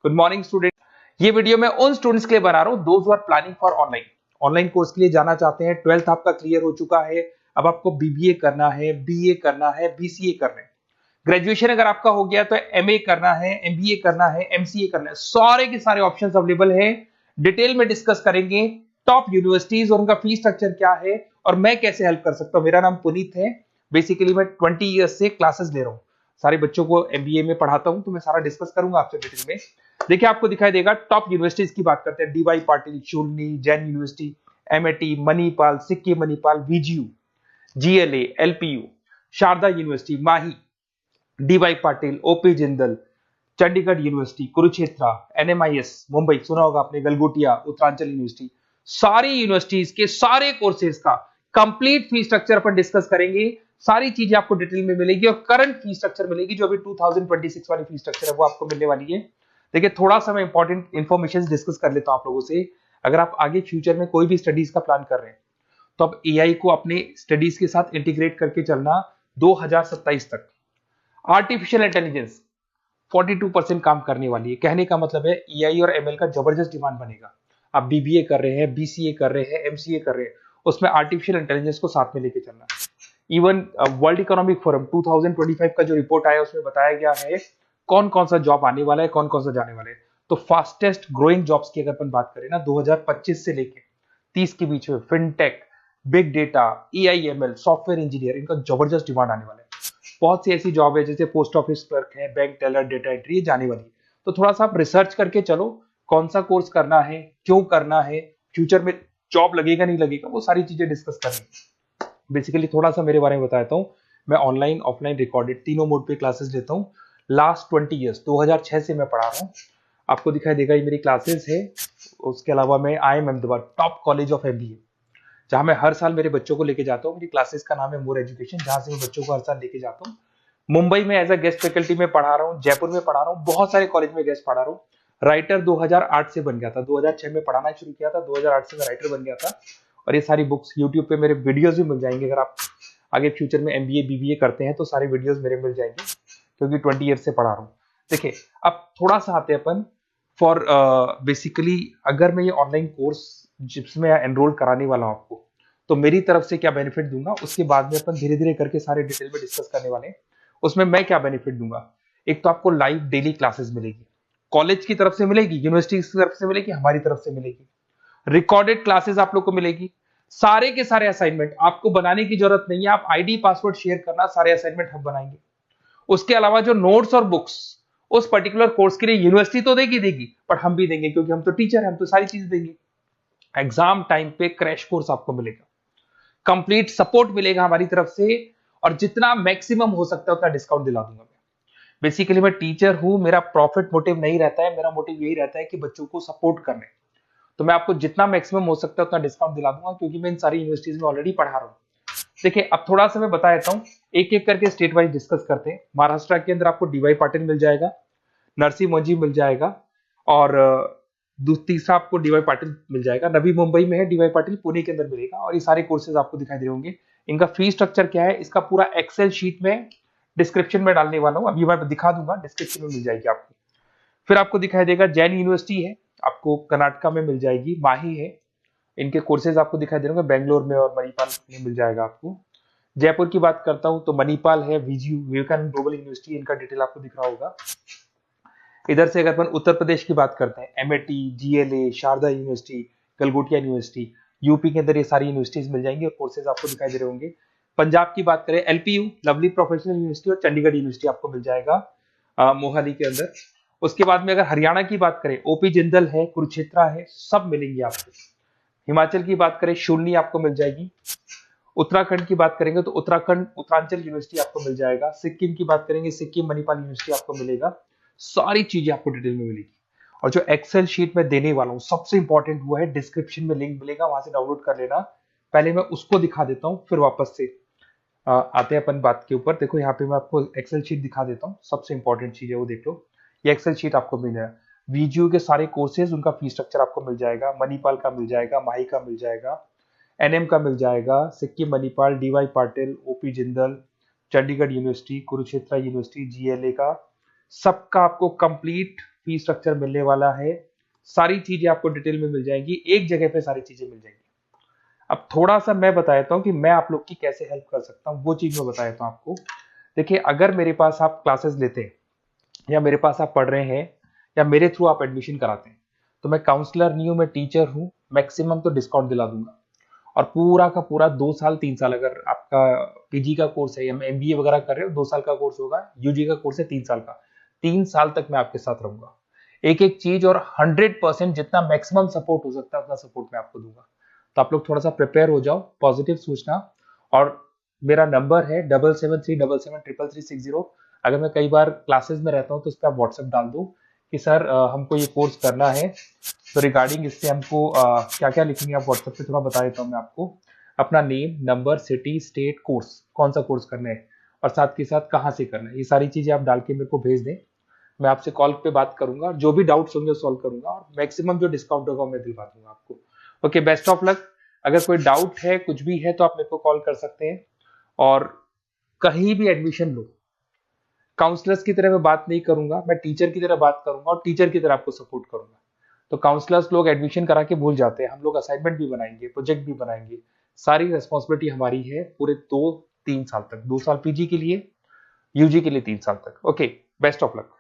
Good morning student. ये video मैं उन स्टूडेंट्स के लिए बना रहा हूं those who are planning for online course के लिए जाना चाहते हैं। 12th आपका क्लियर हो चुका है, अब आपको बीबीए करना है, बीए करना है, बीसीए करना है। ग्रेजुएशन अगर आपका हो गया तो एमए करना है, एमबीए करना है, एमसीए करना है। सारे के सारे ऑप्शंस अवेलेबल हैं। डिटेल में डिस्कस करेंगे टॉप यूनिवर्सिटीज और उनका फीस स्ट्रक्चर क्या है और मैं कैसे हेल्प कर सकता हूं। मेरा नाम पुनीत है। बेसिकली मैं 20 ईयर्स से क्लासेस ले रहा हूं, सारे बच्चों को एमबीए में पढ़ाता हूं, तो मैं सारा डिस्कस करूंगा आपसे डिटेल में। देखिए आपको दिखाई देगा टॉप यूनिवर्सिटीज की बात करते हैं। DY Patil, Shoolini, Jain University, MIT, Manipal, Sikkim Manipal, VGU, GLA, LPU, Sharda University, Mahi, DY Patil, OP Jindal, Chandigarh university, Kurukshetra, NMIS Mumbai सुना होगा आपने, गलगोटिया, उत्तरांचल यूनिवर्सिटी। सारी यूनिवर्सिटीज के सारे कोर्सेज का कंप्लीट फीस स्ट्रक्चर अपन डिस्कस करेंगे। सारी चीजें आपको डिटेल में मिलेगी और करंट फीस स्ट्रक्चर मिलेगी, जो अभी 2026 वाली फीस स्ट्रक्चर है वो आपको मिलने वाली है। देखिए थोड़ा सा मैं इंपॉर्टेंट इंफॉर्मेशन डिस्कस कर लेता हूं आप लोगों से। अगर आप आगे फ्यूचर में कोई भी स्टडीज का प्लान कर रहे हैं तो अब एआई को अपने स्टडीज के साथ इंटीग्रेट करके चलना। 2027 तक आर्टिफिशियल इंटेलिजेंस 42% काम करने वाली है। कहने का मतलब है एआई और एमएल का जबरदस्त डिमांड बनेगा। आप बीबीए कर रहे हैं, बीसीए कर रहे हैं, एमसीए कर रहे हैं, उसमें आर्टिफिशियल इंटेलिजेंस को साथ में लेके चलना। इवन वर्ल्ड इकोनॉमिक फोरम 2025 का जो रिपोर्ट आया उसमें बताया गया है कौन कौन सा जॉब आने वाला है, कौन कौन सा जाने वाला है। तो फास्टेस्ट ग्रोइंग जॉब्स की अगर अपन बात करें ना 2025 से लेके 30 के बीच में fintech, big data, AIML, software engineer, इनका जबरदस्त डिमांड आने वाला है। बहुत सी ऐसी जॉब है जैसे पोस्ट ऑफिस क्लर्क है, बैंक टेलर, डेटा एंट्री, ये जाने वाली है। तो थोड़ा सा आप रिसर्च करके चलो कौन सा कोर्स करना है, क्यों करना है, फ्यूचर में जॉब लगेगा नहीं लगेगा, वो सारी चीजें डिस्कस करेंगे। बेसिकली थोड़ा सा मेरे बारे में बताता हूँ। मैं ऑनलाइन ऑफलाइन रिकॉर्डेड तीनों मोड पे क्लासेस लेता हूँ। लास्ट 20 ईयर्स 2006 से मैं पढ़ा रहा हूँ। आपको दिखाई देगा ये मेरी क्लासेस है। उसके अलावा मैं IIM Ahmedabad top college of MBA, जहां मैं हर साल मेरे बच्चों को लेके जाता हूँ। मेरी क्लासेस का नाम है मोर एजुकेशन, जहां से मैं बच्चों को हर साल लेके जाता हूँ। मुंबई में एज अ गेस्ट फैकल्टी में पढ़ा रहा हूँ, जयपुर में पढ़ा रहा हूँ, बहुत सारे कॉलेज में गेस्ट पढ़ा रहा हूँ। राइटर 2008 से बन गया था, 2006 में पढ़ाना शुरू किया था, 2008 से मैं राइटर बन गया था। और ये सारी बुक्स यूट्यूब पे मेरे वीडियोस भी मिल जाएंगे। अगर आप आगे फ्यूचर में एमबीए बीबीए करते हैं तो सारे वीडियोस मेरे मिल जाएंगे, क्योंकि 20 ईयर से पढ़ा रहा हूँ। देखिए अब थोड़ा सा आते हैं अपन फॉर बेसिकली अगर मैं ये ऑनलाइन कोर्स जिसमें एनरोल कराने वाला हूँ आपको, तो मेरी तरफ से क्या बेनिफिट दूंगा उसके बाद में अपन धीरे धीरे करके सारे डिटेल में डिस्कस करने वाले हैं। उसमें मैं क्या बेनिफिट दूंगा, एक तो आपको लाइव डेली क्लासेस मिलेगी, कॉलेज की तरफ से मिलेगी, यूनिवर्सिटी की तरफ से मिलेगी, हमारी तरफ से मिलेगी। रिकॉर्डेड क्लासेस आप लोग को मिलेगी। सारे के सारे असाइनमेंट आपको बनाने की जरूरत नहीं है, आप आईडी पासवर्ड शेयर करना, सारे असाइनमेंट हम बनाएंगे। उसके अलावा जो नोट्स और बुक्स उस पर्टिकुलर कोर्स के लिए यूनिवर्सिटी तो देगी, पर हम भी देंगे, क्योंकि हम तो टीचर हैं, हम तो सारी चीज देंगे। एग्जाम टाइम पे क्रैश कोर्स आपको मिलेगा, कंप्लीट सपोर्ट मिलेगा हमारी तरफ से, और जितना मैक्सिमम हो सकता है उतना डिस्काउंट दिला दूंगा मैं। बेसिकली मैं टीचर हूं, मेरा प्रॉफिट मोटिव नहीं रहता है, मेरा मोटिव यही रहता है कि बच्चों को सपोर्ट करने। तो मैं आपको जितना मैक्सिमम हो सकता है उतना डिस्काउंट दिला दूंगा, क्योंकि मैं इन सारी यूनिवर्सिटीज में ऑलरेडी पढ़ा रहा हूँ। देखिए अब थोड़ा सा मैं बता देता हूँ, एक एक करके स्टेट वाइज डिस्कस करते हैं। महाराष्ट्र के अंदर आपको डीवाई पाटिल मिल जाएगा, नरसी मोंजी मिल जाएगा, और तीसरा आपको डीवाई पाटिल मिल जाएगा। नवी मुंबई में है डीवाई पाटिल, पुणे के अंदर मिलेगा। और ये सारे कोर्सेज आपको दिखाई दे होंगे। इनका फीस स्ट्रक्चर क्या है, इसका पूरा एक्सेल शीट में डिस्क्रिप्शन में डालने वाला हूँ, अभी मैं दिखा दूंगा, डिस्क्रिप्शन में मिल जाएगी आपको। फिर आपको दिखाई देगा जैन यूनिवर्सिटी है, आपको कर्नाटका में मिल जाएगी, माही है, इनके कोर्सेज आपको दिखाई दे रहे होंगे, बेंगलोर में और मणिपाल में मिल जाएगा आपको। जयपुर की बात करता हूं तो मणिपाल है, वीजीयू, विवेकानंद ग्लोबल यूनिवर्सिटी, इनका डिटेल आपको दिख रहा होगा। इधर से अगर अपन उत्तर प्रदेश की बात करते हैं, MIT, GLA, Sharda university, Galgotias university, UP के अंदर ये सारी यूनिवर्सिटीज मिल जाएंगी और कोर्सेज आपको दिखाई दे रहे होंगे। पंजाब की बात करें, एलपीयू, लवली प्रोफेशनल यूनिवर्सिटी, और चंडीगढ़ यूनिवर्सिटी आपको मिल जाएगा मोहाली के अंदर। उसके बाद में अगर हरियाणा की बात करें, ओपी जिंदल है, कुरुक्षेत्र है, सब मिलेंगे आपको। हिमाचल की बात करें, शूलनी आपको मिल जाएगी। उत्तराखंड की बात करेंगे तो उत्तराखंड उत्तरांचल यूनिवर्सिटी आपको मिल जाएगा। सिक्किम की बात करेंगे, सिक्किम मणिपाल यूनिवर्सिटी आपको मिलेगा। सारी चीजें आपको डिटेल में मिलेगी। और जो एक्सेल शीट में देने वाला हूं सबसे इंपॉर्टेंट वो है, डिस्क्रिप्शन में लिंक मिलेगा, वहां से डाउनलोड कर लेना। पहले मैं उसको दिखा देता हूं, फिर वापस से आते हैं अपन बात के ऊपर। देखो यहाँ पे मैं आपको एक्सेल शीट दिखा देता हूँ, सबसे इंपॉर्टेंट चीज है वो देख लो। ये एक्सेल शीट आपको मिल जाएगा। वीजीयू के सारे कोर्सेज, उनका फीस स्ट्रक्चर आपको मिल जाएगा। मणिपाल का मिल जाएगा, माही का मिल जाएगा, एनएम का मिल जाएगा, Sikkim Manipal, DY Patil, OP Jindal, Chandigarh university, Kurukshetra university, GLA का, सबका आपको कंप्लीट फी स्ट्रक्चर मिलने वाला है, सारी चीजें आपको डिटेल में मिल जाएंगी, एक जगह पे सारी चीजें मिल जाएंगी। अब थोड़ा सा मैं बता देता हूँ कि मैं आप लोग की कैसे हेल्प कर सकता हूँ, वो चीज मैं बता देता हूँ आपको। देखिए, अगर मेरे पास आप क्लासेस लेते हैं या मेरे पास आप पढ़ रहे हैं या मेरे थ्रू आप एडमिशन कराते हैं, तो मैं काउंसलर नहीं हूँ, मैं टीचर हूँ, मैक्सिमम तो डिस्काउंट दिला दूंगा। और पूरा का पूरा 2 साल 3 साल, अगर आपका पीजी का कोर्स है या एमबीए वगैरह कर रहे हो, 2 साल का कोर्स होगा, यूजी का कोर्स है 3 साल का, 3 साल तक मैं आपके साथ रहूंगा, एक एक चीज, और 100% जितना मैक्सिमम सपोर्ट हो सकता है उतना सपोर्ट मैं आपको दूंगा। तो आप लोग थोड़ा सा प्रिपेयर हो जाओ, पॉजिटिव सोचना। और मेरा नंबर है 7737773360। अगर मैं कई बार क्लासेस में रहता हूँ तो उस पर आप व्हाट्सएप डाल दो कि सर हमको ये कोर्स करना है, तो रिगार्डिंग इससे हमको क्या क्या लिखेंगे आप व्हाट्सएप पे थोड़ा बता देता हूँ मैं आपको। अपना name, number, city, state, course, कौन सा कोर्स करना है और साथ के साथ कहाँ से करना है, ये सारी चीजें आप डाल के मेरे को भेज दें। मैं आपसे कॉल पे बात करूंगा, जो भी डाउट्स होंगे वो सॉल्व करूंगा, और मैक्सिमम जो डिस्काउंट होगा मैं दिलवा दूंगा आपको। Okay, best of luck. अगर कोई डाउट है, कुछ भी है, तो आप मेरे को कॉल कर सकते हैं। और कहीं भी एडमिशन लो, काउंसलर्स की तरह मैं बात नहीं करूंगा, मैं टीचर की तरह बात करूंगा और टीचर की तरह आपको सपोर्ट करूंगा। तो काउंसलर्स लोग एडमिशन करा के भूल जाते हैं, हम लोग असाइनमेंट भी बनाएंगे, प्रोजेक्ट भी बनाएंगे, सारी रेस्पॉन्सिबिलिटी हमारी है पूरे 2-3 साल तक, 2 साल पीजी के लिए, यूजी के लिए 3 साल तक। Okay, best of luck.